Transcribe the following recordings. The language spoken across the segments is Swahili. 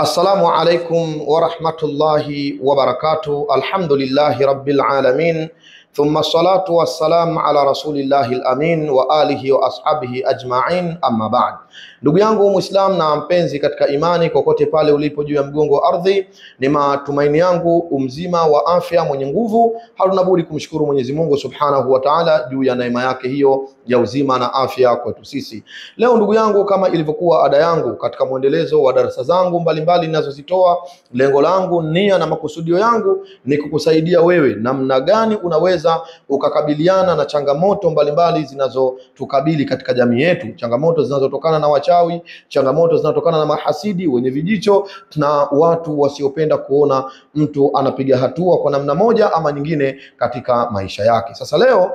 Assalamu alaikum wa rahmatullahi wa barakatuh. Alhamdulillahi rabbil alamin. Thumma salatu wassalam ala rasulillahi al-amin wa alihi wa ashabihi ajma'in, amma ba'd. Ndugu yangu Muislam na mpenzi katika imani, kokote pale ulipo juu ya mgongo wa ardhi, ni matumaini yangu umzima wa afya, mwenye nguvu. Hatuna budi kumshukuru Mwenyezi Mungu Subhanahu wa Ta'ala juu ya neema yake hiyo ya uzima na afya kwetu sisi. Leo ndugu yangu, kama ilivyokuwa ada yangu katika mwendelezo wa darasa zangu mbalimbali ninazozitoa, lengo langu, nia na makusudio yangu ni kukusaidia wewe namna gani unaweza ukakabiliana na changamoto mbalimbali zinazotukabili katika jamii yetu, changamoto zinazotokana na wachawi, changamoto zinazotokana na mahasidi wenye vijicho na watu wasiopenda kuona mtu anapiga hatua kwa namna moja ama nyingine katika maisha yake. Sasa leo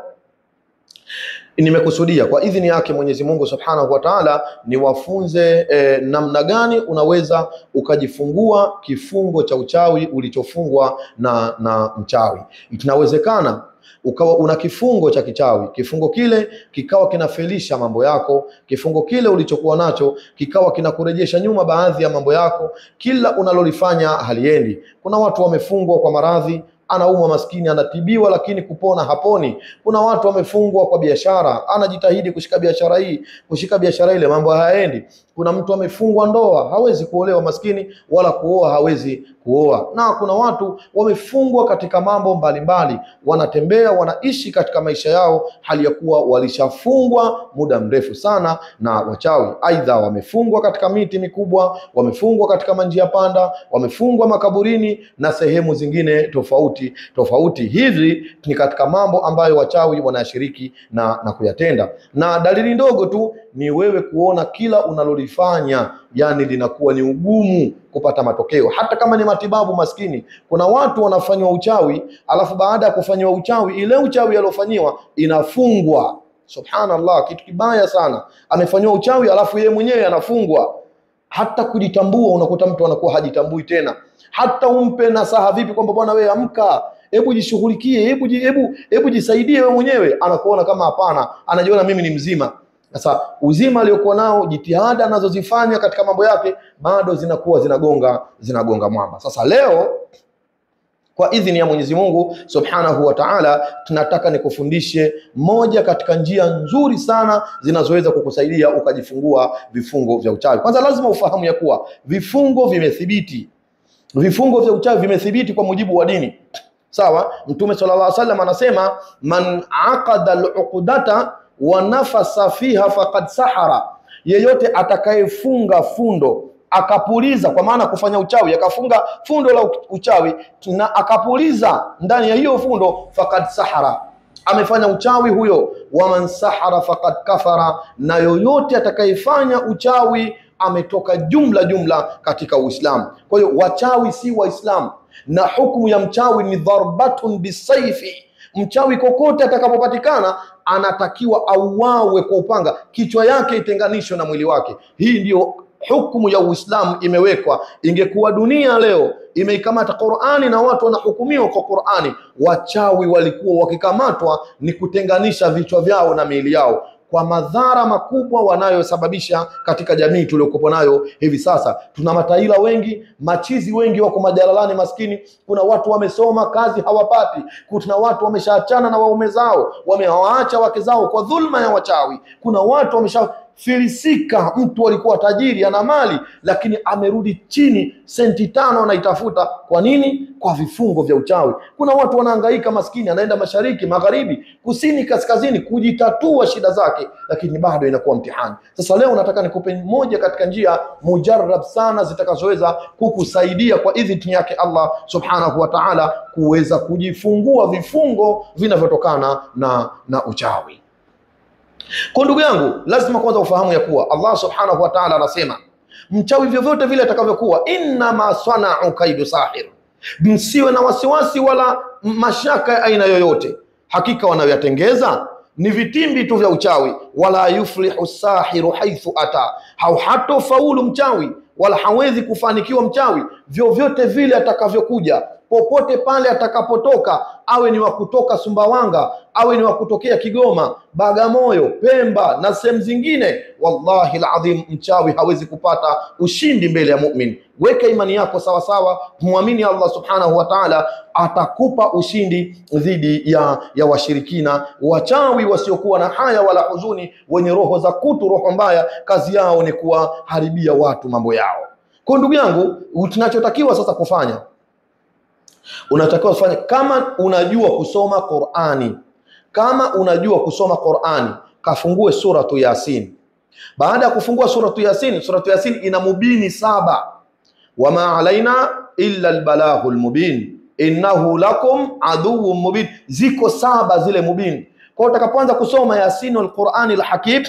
nimekusudia kwa idhini yake Mwenyezi Mungu Subhanahu wa Ta'ala niwafunze namna gani unaweza ukajifungua kifungo cha uchawi ulichofungwa na mchawi. Inawezekana ukawa una kifungo cha kichawi, kifungo kile kikawa kinafelisha mambo yako, kifungo kile ulichokuwa nacho kikawa kinakurejesha nyuma baadhi ya mambo yako, kila unalolifanya haliendi. Kuna watu wamefungwa kwa maradhi, anaumwa maskini, anatibiwa lakini kupona haponi. Kuna watu wamefungwa kwa biashara, anajitahidi kushika biashara hii, kushika biashara ile, mambo hayaendi. Kuna mtu amefungwa ndoa, hawezi kuolewa maskini, wala kuoa hawezi kuoa. Na kuna watu wamefungwa katika mambo mbalimbali, wanatembea wanaishi katika maisha yao hali ya kuwa walishafungwa muda mrefu sana na wachawi. Aidha wamefungwa katika miti mikubwa, wamefungwa katika manjia panda, wamefungwa makaburini na sehemu zingine tofauti. Hivi ni katika mambo ambayo wachawi wanashiriki na kuyatenda. Na dalili ndogo tu ni wewe kuona kila unalolifanya yani linakuwa ni ugumu kupata matokeo, hata kama ni matibabu maskini. Kuna watu wanafanywa uchawi, alafu baada ya kufanywa uchawi, ile uchawi aliofanyiwa inafungwa. Subhanallah, kitu kibaya sana. Amefanywa uchawi alafu yeye mwenyewe anafungwa. Hata kujitambua unakuta mtu anakuwa hajitambui tena. Hata umpe nasaha vipi kwamba bwana wewe amka, hebu jishughulikie, hebu jisaidie wewe mwenyewe, anakuona kama hapana, anajiona mimi ni mzima. Sasa uzima aliyokuwa nao, jitihada anazozifanya katika mambo yake bado zinakuwa zinagonga mwamba. Sasa leo kwa idhini ya Mwenyezi Mungu Subhanahu wa Ta'ala tunataka nikufundishe moja katika njia nzuri sana zinazoweza kukusaidia ukajifungua vifungo vya uchawi. Kwanza lazima ufahamu ya kuwa vifungo vimethibiti. Vifungo vya uchawi vimethibiti kwa mujibu wa dini. Sawa? Mtume sallallahu alaihi wasallam anasema man aqada al-uqdata wa nafasa fiha faqad sahara. Yeyote atakayefunga fundo akapuliza, kwa maana kufanya uchawi, akafunga fundo la uchawi na akapuliza ndani ya hiyo fundo, faqad sahara, amefanya uchawi huyo. Wa man sahara faqad kafara, na yoyote atakayefanya uchawi ametoka jumla katika Uislamu. Kwa hiyo wachawi si Waislamu, na hukumu ya mchawi ni dharbatun bisayfi. Mchawi kokote atakapopatikana anatakiwa auawe kwa upanga, kichwa yake itenganishwe na mwili wake. Hii ndiyo hukumu ya Uislamu imewekwa. Ingekuwa dunia leo imeikamata Qur'ani na watu wanahukumiwa kwa Qur'ani, wachawi walikuwa wakikamatwa ni kutenganisha vichwa vyao na miili yao, kwa madhara makubwa wanayosababisha katika jamii tuliokuwa nayo hivi sasa. Tuna mataila wengi, machizi wengi wako majalalani maskini. Kuna watu wamesoma, kazi hawapati. Kuna watu wameshaachana na waume zao, wamewaacha wake zao kwa dhulma ya wachawi. Kuna watu wameshafilisika, mtu alikuwa tajiri ana mali lakini amerudi chini, senti 5 anaitafuta. Kwa nini? Kwa vifungo vya uchawi. Kuna watu wanahangaika maskini, anaenda mashariki, magharibi, kusini, kaskazini kujitatua shida zake, lakini bado inakuwa mtihani. Sasa leo nataka nikupe moja katika njia mujarrab sana zitakazoweza kukusaidia kwa idhini yake Allah Subhanahu wa Ta'ala kuweza kujifungua vifungo vinavyotokana na uchawi. Kwa ndugu yangu, lazima kwanza ufahamu ya kuwa Allah Subhanahu wa Ta'ala anasema mchawi vyovyote vile atakavyokuwa, inna ma sana'u kaidu sahir, msiwe na wasiwasi wala mashaka ya aina yoyote, hakika wanayoyatengeza ni vitimbi tu vya uchawi. Wala yuflihu sahiru haithu ata, hatofaulu mchawi wala hawezi kufanikiwa mchawi vyovyote vile atakavyokuja. popote pale atakapotoka, awe ni wa kutoka Sumbawanga, awe ni wa kutokea Kigoma, Bagamoyo, Pemba na sehemu zingine, wallahi alazim, mchawi hawezi kupata ushindi mbele ya mu'min. Weka imani yako sawa sawa, muamini Allah subhanahu wa ta'ala, atakupa ushindi dhidi ya washirikina, wachawi wasiokuwa na haya wala huzuni, wenye roho za kutu, roho mbaya, kazi yao ni kuwaharibia watu mambo yao. Kwa ndugu yangu, tunachotakiwa sasa kufanya, unatakiwa kufanya, kama unajua kusoma Qur'ani, kama unajua kusoma Qur'ani, kafungue suratu Yasin. Baada ya kufungua suratu Yasin ina mubini 7. Wama alaina illa albalaghul mubin innahu lakum aduwwun mubin. Ziko 7 zile mubini. Kwa utakapoanza kusoma Yasin al-Qur'anil Hakim,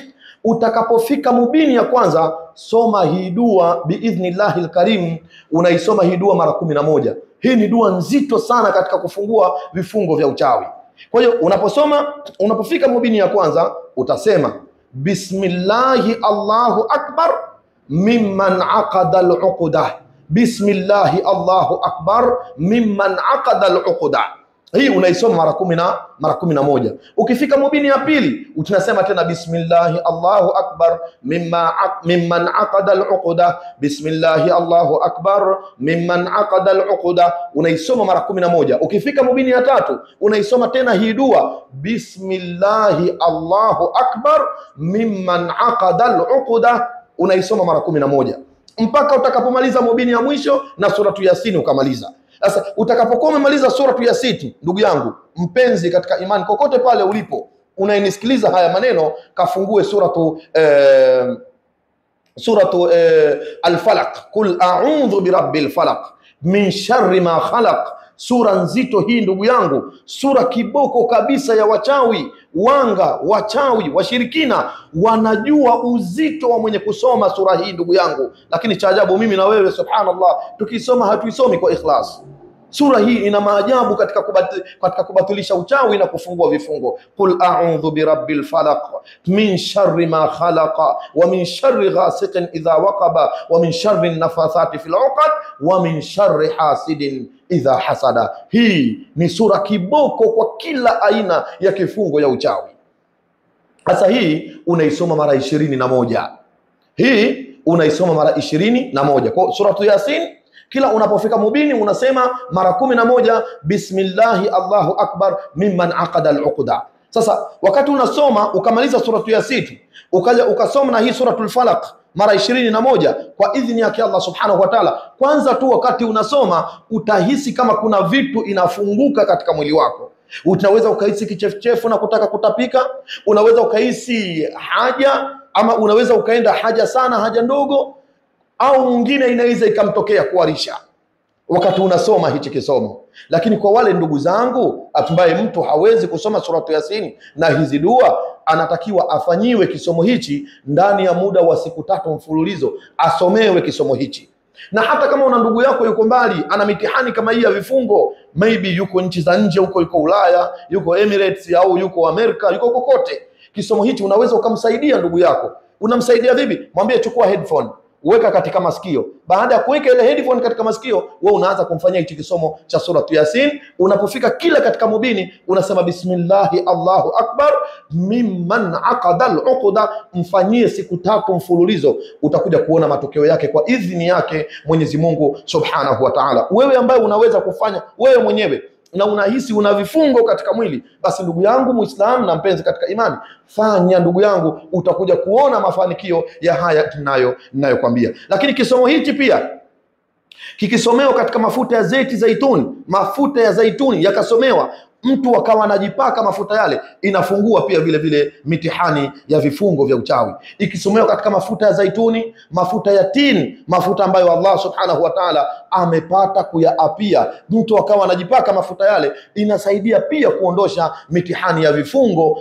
utakapofika mubini ya kwanza, soma hii dua biidhnillahil karim. Unaisoma hii dua mara 11. Hii ni dua nzito sana katika kufungua vifungo vya uchawi. Kwa hiyo unapofika mubini ya kwanza, utasema bismillahi Allahu akbar mimman aqada al-uqda. Bismillahi Allahu akbar mimman aqada al-uqda. Hii unaisoma mara 11. Ukifika mubini ya pili, utunasema tena bismillahi Allahu akbar mimman aqada al-uqda. Bismillahi Allahu akbar mimman aqada al-uqda. Unaisoma mara 11. Ukifika mubini ya tatu, unaisoma tena hii dua bismillahi Allahu akbar mimman aqada al-uqda. Unaisoma mara 11 mpaka utakapomaliza mubini ya mwisho na suratu Yasin ukamaliza. Sasa utakapokuwa umemaliza suratu Yasin, ndugu yangu mpenzi katika imani, kokote pale ulipo unayenisikiliza haya maneno, kafungue suratu al-Falaq, kul a'udhu birabbil falaq min sharri ma khalaq. Sura nzito hii ndugu yangu, sura kiboko kabisa ya wachawi, wanga, wachawi, washirikina. Wanajua uzito wa mwenye kusoma sura hii ndugu yangu, lakini cha ajabu mimi na wewe subhanallah, tukisoma hatuisomi kwa ikhlas. Sura hii ina maajabu katika kubatilisha uchawi na kufungua vifungo. Qul a'udhu birabbil falaq min sharri ma khalaqa wa min sharri ghasiqin idha waqaba wa min sharri nafathati fil 'uqad wa min sharri hasidin idha hasada. Hii ni sura kiboko kwa kila aina ya kifungo ya uchawi. Sasa hii unaisoma mara 21. Hii unaisoma mara 21. Kwa suratu Yasin, kila unapofika mubini unasema mara 11 bismillahi Allahu akbar mimman aqada al-uqda. Sasa wakati unasoma ukamaliza suratu Yasin, ukaja ukasoma na hii suratul Falaq mara 21 kwa idhini yake Allah subhanahu wa ta'ala. Kwanza tu wakati unasoma utahisi kama kuna vitu inafunguka katika mwili wako. Unaweza ukahisi kichefuchefu na kutaka kutapika, unaweza ukahisi haja, ama unaweza ukaenda haja sana, haja ndogo, au mwingine inaweza ikamtokea kuharisha wakati unasoma hichi kisomo. Lakini kwa wale ndugu zangu ambaye mtu hawezi kusoma suratu Yasin na hizi dua, anatakiwa afanyiwe kisomo hichi ndani ya muda wa siku 3 mfululizo, asomewe kisomo hichi. Na hata kama una ndugu yako yuko mbali, ana mitihani kama hii ya vifungo, maybe yuko nchi za nje huko, yuko Ulaya, yuko Emirates au yuko Amerika, yuko kokote, kisomo hichi unaweza ukamsaidia ndugu yako. Unamsaidia vipi? Mwambie chukua headphone, weka katika masikio. Baada ya kuweka ile headphone katika masikio, wewe unaanza kumfanyia hichi kisomo cha suratu Yasin. Unapofika kila katika mubini unasema bismillahi Allahu akbar mimman aqada al-uqda. Mfanyie siku 3 mfululizo, utakuja kuona matokeo yake kwa idhini yake Mwenyezi Mungu subhanahu wa ta'ala. Wewe ambaye unaweza kufanya wewe mwenyewe na unahisi una vifungo katika mwili, basi ndugu yangu Muislamu na mpenzi katika imani, fanya ndugu yangu, utakuja kuona mafanikio ya haya ninayokuambia. Lakini kisomo hichi pia kikisomewa katika mafuta ya mafuta ya zaituni yakasomewa, mtu akawa anajipaka mafuta yale, inafungua pia vile vile mitihani ya vifungo vya uchawi. Ikisomewa katika mafuta ya zaituni, mafuta ya tini, mafuta ambayo Allah subhanahu wa ta'ala amepata kuyaapia, mtu akawa anajipaka mafuta yale, inasaidia pia kuondosha mitihani ya vifungo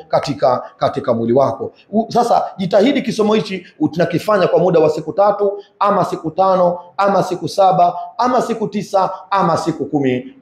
katika mwili wako. Sasa jitahidi kisomo hichi tunakifanya kwa muda wa siku 3 ama siku 5 ama siku 7 ama siku 9 ama siku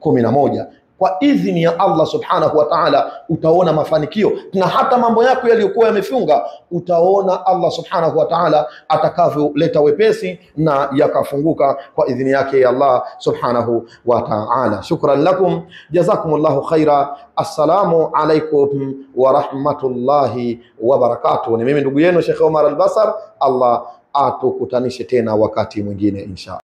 11. kwa idhini ya Allah subhanahu wa ta'ala utaona mafanikio, na hata mambo yako yaliyokuwa yamefunga utaona Allah subhanahu wa ta'ala atakavyoleta wepesi na yakafunguka kwa idhini yake ya Allah subhanahu wa ta'ala. Shukran lakum, jazakumullahu khaira. Assalamu alaikum wa rahmatullahi wa barakatuh. Ni mimi ndugu yenu Sheikh Omar Al-Basar. Allah atukutanishe tena wakati mwingine insha Allah.